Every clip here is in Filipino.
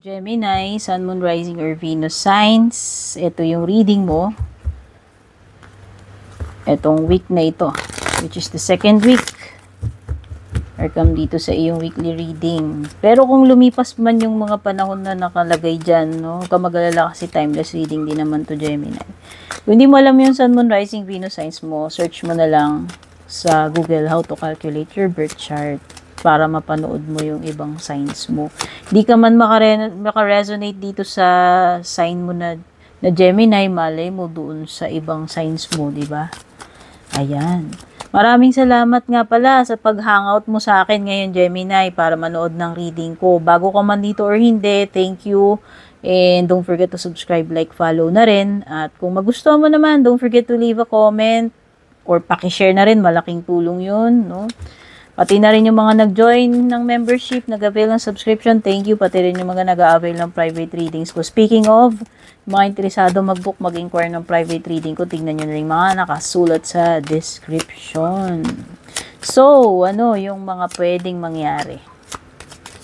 Gemini, Sun, Moon, Rising, or Venus signs. Ito yung reading mo. Itong week na ito, which is the second week. Welcome dito sa iyong weekly reading. Pero kung lumipas man yung mga panahon na nakalagay dyan, no? Huwag ka mag-alala kasi timeless reading din naman to Gemini. Kung hindi mo alam yung Sun, Moon, Rising, Venus signs mo, search mo na lang sa Google how to calculate your birth chart para mapanood mo yung ibang signs mo. Di ka man makaresonate dito sa sign mo na Gemini, malay mo doon sa ibang signs mo, di ba? Ayan. Maraming salamat nga pala sa pag-hangout mo sa akin ngayon, Gemini, para manood ng reading ko. Bago ka man dito or hindi, thank you. And don't forget to subscribe, like, follow na rin. At kung magustuhan mo naman, don't forget to leave a comment or pakishare na rin. Malaking tulong yun, no? Pati na rin yung mga nag-join ng membership, nag-avail ng subscription, thank you. Pati rin yung mga nag-avail ng private readings ko. Speaking of, mga interesado mag-book, mag-inquire ng private reading ko, tingnan nyo na rin mga nakasulat sa description. So, ano yung mga pwedeng mangyari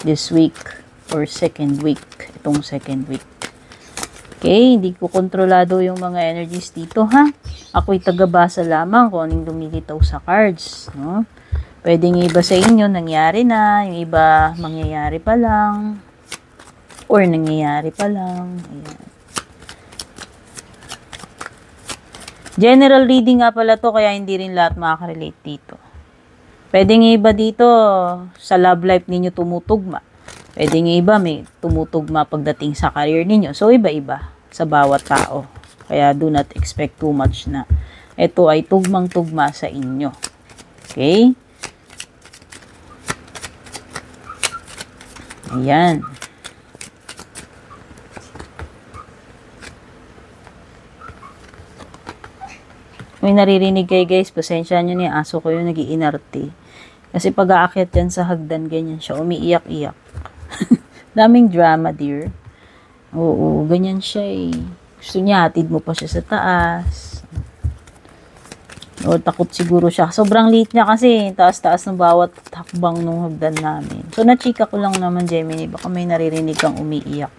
this week or second week, itong second week. Okay, hindi ko kontrolado yung mga energies dito, ha? Ako'y tagabasa lamang kung anong lumilitaw sa cards, no? Pwedeng iba sa inyo, nangyari na. Yung iba, mangyayari pa lang. Or nangyayari pa lang. Ayan. General reading nga pala to, kaya hindi rin lahat makaka-relate dito. Pwedeng iba dito, sa love life ninyo tumutugma. Pwedeng iba, may tumutugma pagdating sa career ninyo. So, iba-iba sa bawat tao. Kaya do not expect too much na ito ay tugmang-tugma sa inyo. Okay? Ayan. May naririnig kayo guys, pasensya nyo na yung aso ko yung nag-iinarte. Kasi pag aakyat yan sa hagdan, ganyan siya, umiiyak-iyak. Daming drama, dear. Oo, ganyan siya eh. Gusto niya, hatid mo pa siya sa taas. O, takot siguro siya. Sobrang liit niya kasi. Taas-taas ng bawat hakbang ng hagdan namin. So, na-chika ko lang naman, Gemini. Baka may naririnig kang umiiyak.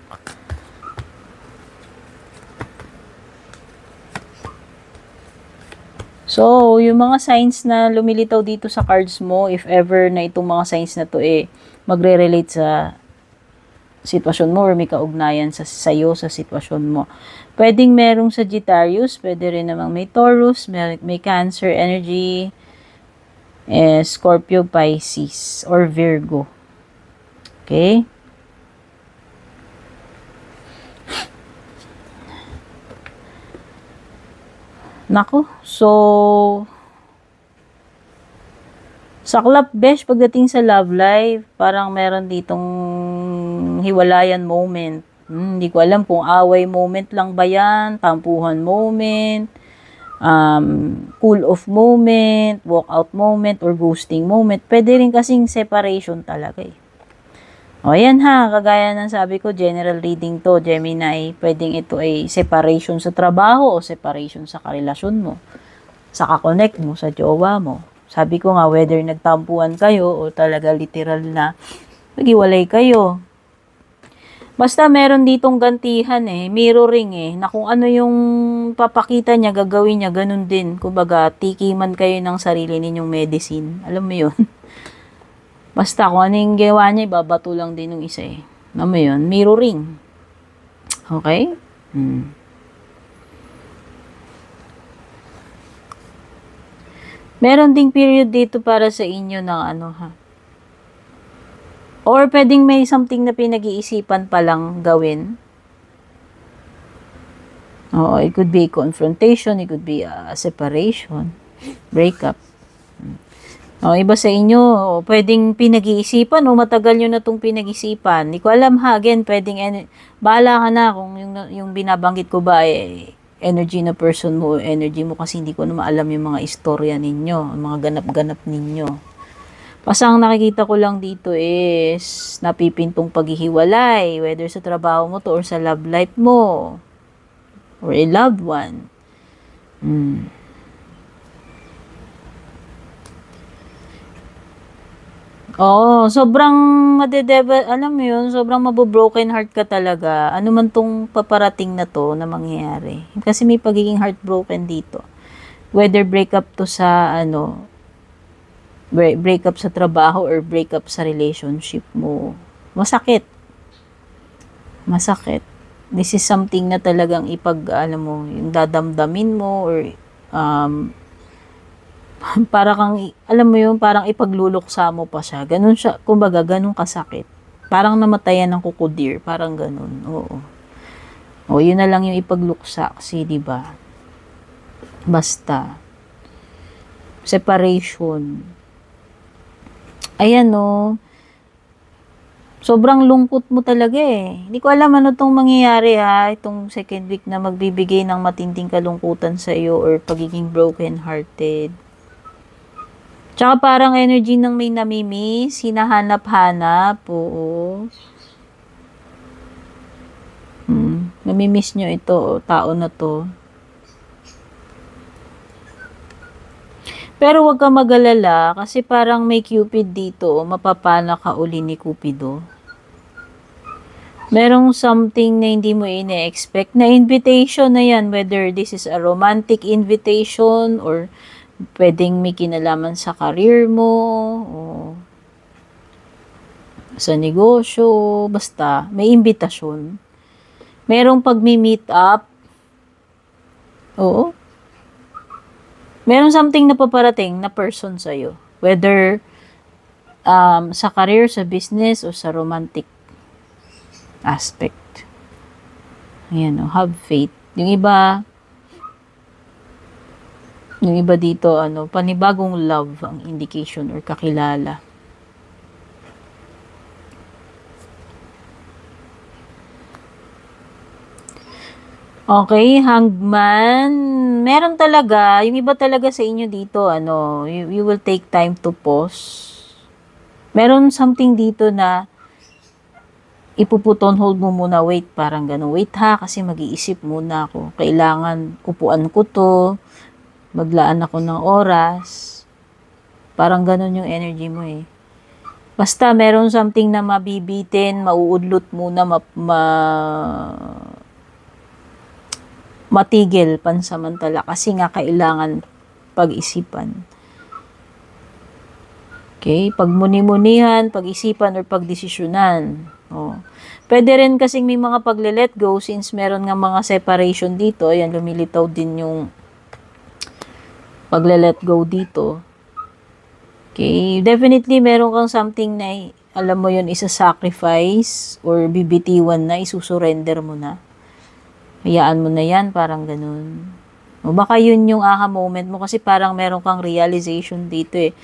So, yung mga signs na lumilitaw dito sa cards mo, if ever na itong mga signs na to magre-relate sa sitwasyon mo or may kaugnayan sa sayo sa sitwasyon mo. Pwedeng merong Sagittarius, pwede rin namang may Taurus, may Cancer energy, Scorpio, Pisces, or Virgo. Okay? Nako, so saklap besh pagdating sa love life, parang meron ditong hiwalayan moment. Hindi ko alam kung away moment lang ba yan, tampuhan moment, cool off moment, walk out moment, or ghosting moment. Pwede rin kasing separation talaga eh. O yan ha, kagaya ng sabi ko, general reading to, Gemini. Pwedeng ito ay separation sa trabaho o separation sa karelasyon mo. Sa kakonect mo, sa jowa mo. Sabi ko nga, whether nagtampuhan kayo o talaga literal na naghiwalay kayo. Basta meron ditong gantihan mirroring na kung ano yung papakita niya, gagawin niya, ganun din. Kumbaga, tikiman kayo ng sarili ninyong medicine. Alam mo yun? Basta kung ano yung gawa niya, ibabato lang din ng isa Alam mo yun? Mirroring. Okay? Meron ding period dito para sa inyo ng ano ha. Or pwedeng may something na pinag-iisipan pa lang gawin. Oo, it could be confrontation, it could be separation, breakup. O, iba sa inyo, pwedeng pinag-iisipan o matagal nyo na itong pinag-iisipan. Hindi ko alam ha, again, pwedeng, bahala ka na kung yung binabanggit ko ba energy na person mo o energy mo kasi hindi ko na maalam yung mga istorya ninyo, mga ganap-ganap ninyo. Basta ang nakikita ko lang dito is napipintong paghihiwalay, whether sa trabaho mo to or sa love life mo or a loved one. Oo, sobrang alam mo yun, sobrang mabo-broken heart ka talaga. Ano man tong paparating na to na mangyayari. Kasi may pagiging heartbroken dito. Whether breakup to sa breakup sa trabaho or breakup sa relationship mo. Masakit. Masakit. This is something na talagang alam mo, yung dadamdamin mo or um, para kang, alam mo yun, parang ipagluluksa mo pa siya. Ganun siya, kumbaga, ganun kasakit. Parang namatayan ng kukudir, parang ganun. Oo. O, yun na lang yung ipagluksa kasi, di ba? Basta. Separation. Ayan, no. Sobrang lungkot mo talaga eh. Hindi ko alam ano tong mangyayari ha. Itong second week na magbibigay ng matinding kalungkutan sa iyo or pagiging broken-hearted. Tsaka parang energy ng may namimiss, hinahanap-hanap, oo. Namimiss nyo ito, tao na to. Pero wag ka mag-alala kasi parang may Cupid dito, mapapana ka uli ni Cupido. Merong something na hindi mo ine-expect na invitation na yan, whether this is a romantic invitation or pwedeng may kinalaman sa career mo o sa negosyo, basta may imbitasyon. Merong pagmi-meet up. Oo. Meron something na paparating na person sa'yo. Whether sa career, sa business, o sa romantic aspect. Ayan, have faith. Yung iba dito, panibagong love ang indication or kakilala. Okay, Hangman. Meron talaga, yung iba talaga sa inyo dito, you will take time to pause. Meron something dito na ipuput on hold mo muna, wait, parang gano'n. Wait ha, kasi mag-iisip muna ako. Kailangan upuan ko to, maglaan ako ng oras. Parang gano'n yung energy mo eh. Basta meron something na mabibitin, mauudlot muna, matigil pansamantala kasi nga kailangan pag-isipan. Okay? Pagmuni-munihan, pag-isipan, or pagdesisyonan. Oh. Pwede rin kasing may mga pagle-let go since meron nga mga separation dito. Ayan, lumilitaw din yung pagle-let go dito. Okay? Definitely, meron kang something na, alam mo yun, isa-sacrifice or bibitiwan na, isusurrender mo na. Hayaan mo na yan, parang ganun. O baka yun yung aha moment mo kasi parang meron kang realization dito eh.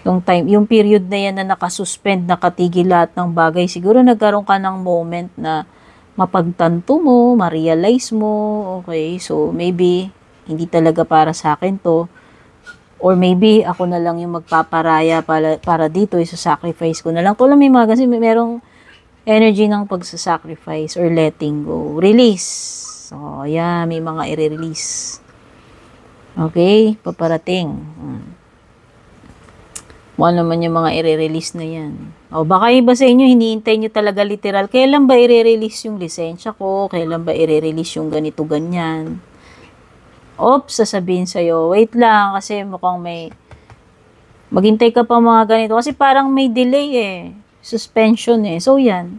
Yung period na yan na nakasuspend, nakatigil lahat ng bagay, siguro nagkaroon ka ng moment na mapagtanto mo, ma-realize mo, okay, so maybe hindi talaga para sa akin to, or maybe ako na lang yung magpaparaya para dito, isa-sacrifice ko na lang. Kung may mga kasi merong energy ng pagsasacrifice or letting go. Release. So, ayan, may mga i-release. Okay? Paparating. Ano naman yung mga i-release na yan. O, baka iba sa inyo, hinihintay nyo talaga literal. Kailan ba i-release yung lisensya ko? Kailan ba i-release yung ganito, ganyan? Oops, sasabihin sa'yo, wait lang, kasi mukhang maghintay ka pa mga ganito. Kasi parang may delay eh. Suspension eh. So, yan.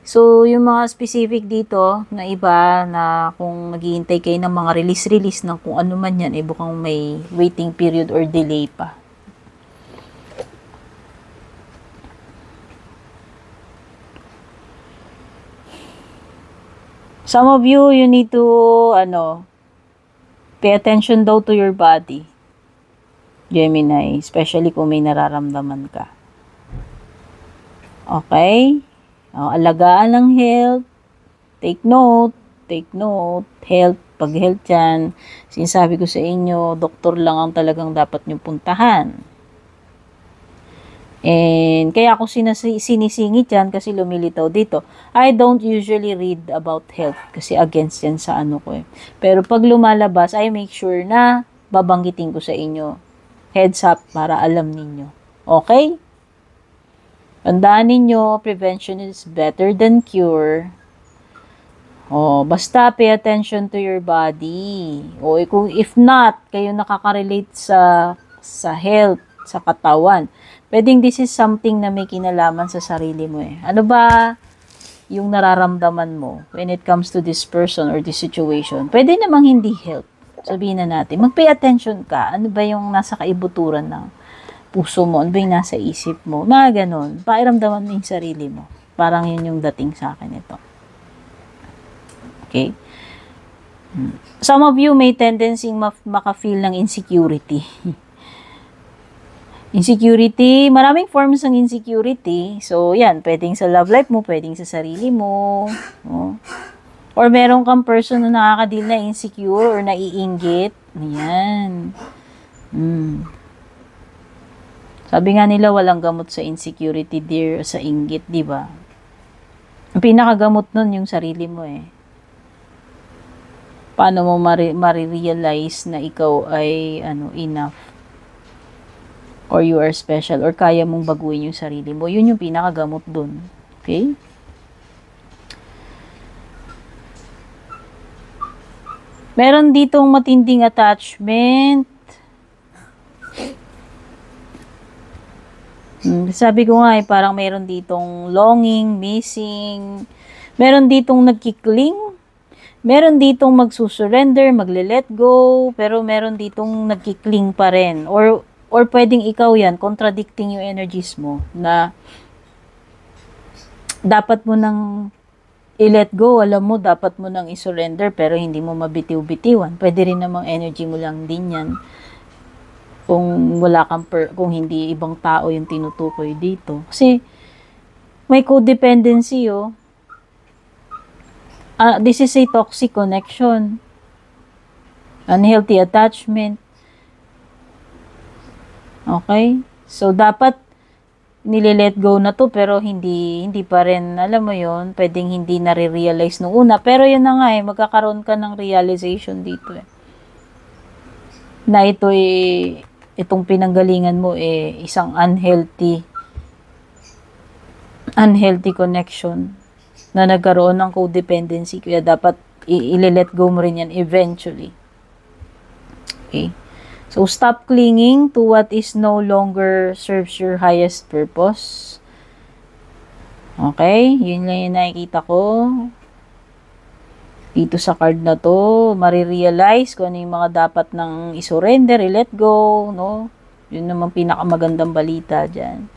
So, yung mga specific dito na iba na kung naghihintay kayo ng mga release ng kung ano man yan, bukang may waiting period or delay pa. Some of you need to, pay attention daw to your body. Gemini, especially kung may nararamdaman ka. Okay? Alagaan ng health. Take note. Health. Pag health yan, sinasabi ko sa inyo, doktor lang ang talagang dapat nyo puntahan. And kaya ako sinisingit yan kasi lumilitaw dito. I don't usually read about health kasi against yan sa ko eh. Pero pag lumalabas, I make sure na babanggitin ko sa inyo. heads up para alam ninyo. Okay? Tandaan ninyo, prevention is better than cure. Basta pay attention to your body. If not, kayo nakaka-relate sa health, sa katawan. Pwedeng this is something na may kinalaman sa sarili mo eh. Ano ba yung nararamdaman mo when it comes to this person or this situation? Pwede namang hindi health. Sabihin na natin, mag-pay attention ka. Ano ba yung nasa kaibuturan ng puso mo? Ano ba yung nasa isip mo? Mga ganon. Pairamdaman mo yung sarili mo. Parang yun yung dating sa akin ito. Okay? Some of you may tendency maka-feel ng insecurity. Insecurity, maraming forms ng insecurity. So, yan, pwedeng sa love life mo, pwedeng sa sarili mo. No? Or meron kang person na nakaka-deal na insecure or naiinggit. Ayan. Sabi nga nila, walang gamot sa insecurity, dear, sa inggit, di ba? Ang pinakagamot nun yung sarili mo eh. Paano mo marirealize na ikaw ay enough? Or you are special? Or kaya mong baguhin yung sarili mo? Yun yung pinakagamot dun. Okay? Meron ditong matinding attachment. Sabi ko nga parang meron ditong longing, missing. Meron ditong nagkikling. Meron ditong magsusurrender, magle-let go, pero meron ditong nagkikling pa rin. Or pwedeng ikaw yan, contradicting yung energies mo, na dapat mo nang i-let go, alam mo, dapat mo nang i-surrender, pero hindi mo mabitiw-bitiwan. Pwede rin namang energy mo lang din yan. Kung wala kang, kung hindi ibang tao yung tinutukoy dito. Kasi, may codependency, this is a toxic connection. Unhealthy attachment. Okay? So, dapat nile-let go na to, pero hindi pa rin, alam mo yon, pwedeng hindi nare-realize nung una. Pero yun na nga magkakaroon ka ng realization dito na ito itong pinanggalingan mo isang unhealthy connection na nagkaroon ng codependency, kaya dapat i-let go mo rin yan eventually. Okay? So, stop clinging to what is no longer serves your highest purpose. Okay? Yun lang yung nakikita ko. Dito sa card na to, marirealize kung ano yung mga dapat nang isurrender, i-let go, no? Yun naman pinakamagandang balita dyan.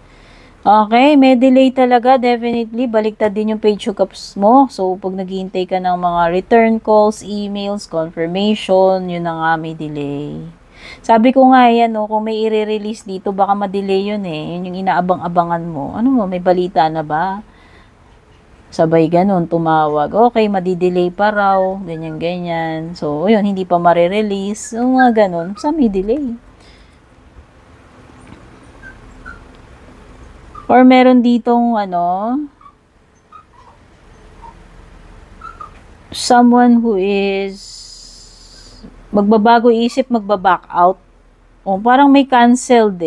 Okay, may delay talaga, definitely. Baliktad din yung page of cups mo. So, pag naghihintay ka ng mga return calls, emails, confirmation, yun na nga, may delay. Sabi ko nga yan, kung may i-release dito, baka ma-delay yun Yun yung inaabang-abangan mo. Ano mo, may balita na ba? Sabay ganun, tumawag. Okay, madidelay pa raw. Ganyan-ganyan. So, yun, hindi pa ma-release. So, mga ganun. Sa may delay. Or meron ditong, someone who is magbabago isip, magbaback out. Parang may canceled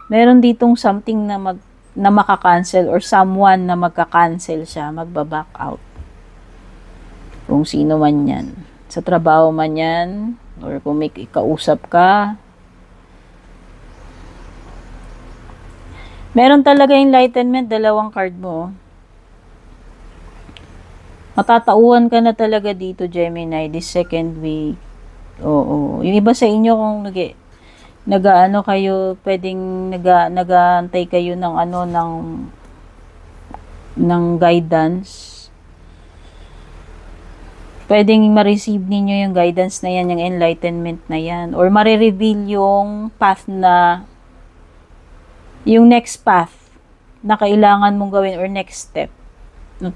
Meron ditong something na maka-cancel or someone na magka-cancel siya, magbaback out. Kung sino man yan. Sa trabaho man yan, or kung may ikausap ka. Meron talaga enlightenment, dalawang card mo. Matatauhan ka na talaga dito, Gemini, this second week. Oo. Yung iba sa inyo kung nag-ano kayo, pwedeng nag-aantay kayo ng guidance. Pwedeng ma-receive ninyo yung guidance na yan, yung enlightenment na yan. Or marireveal yung path yung next path na kailangan mong gawin or next step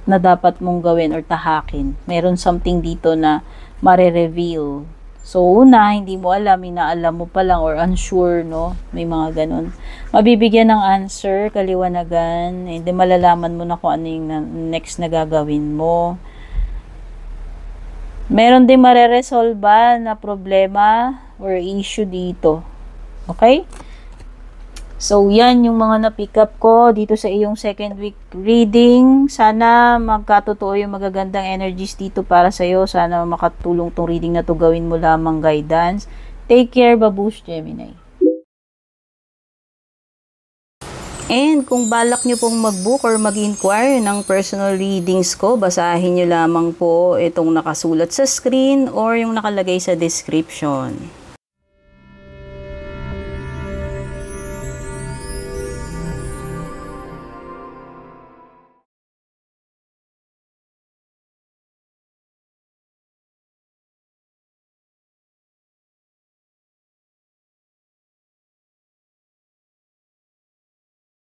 na dapat mong gawin or tahakin. Meron something dito na marireveal. So, una, hindi mo alam, inaalam mo pa lang or unsure, no? May mga ganun. Mabibigyan ng answer, kaliwanagan, hindi malalaman mo na kung ano yung next na gagawin mo. Meron din mareresolba na problema or issue dito. Okay? So, yan yung mga na-pick up ko dito sa iyong second week reading. Sana magkatotoo yung magagandang energies dito para sa'yo. Sana makatulong tong reading na to, gawin mo lamang guidance. Take care, babush, Gemini. And kung balak nyo pong mag-book or mag-inquire ng personal readings ko, basahin nyo lamang po itong nakasulat sa screen or yung nakalagay sa description.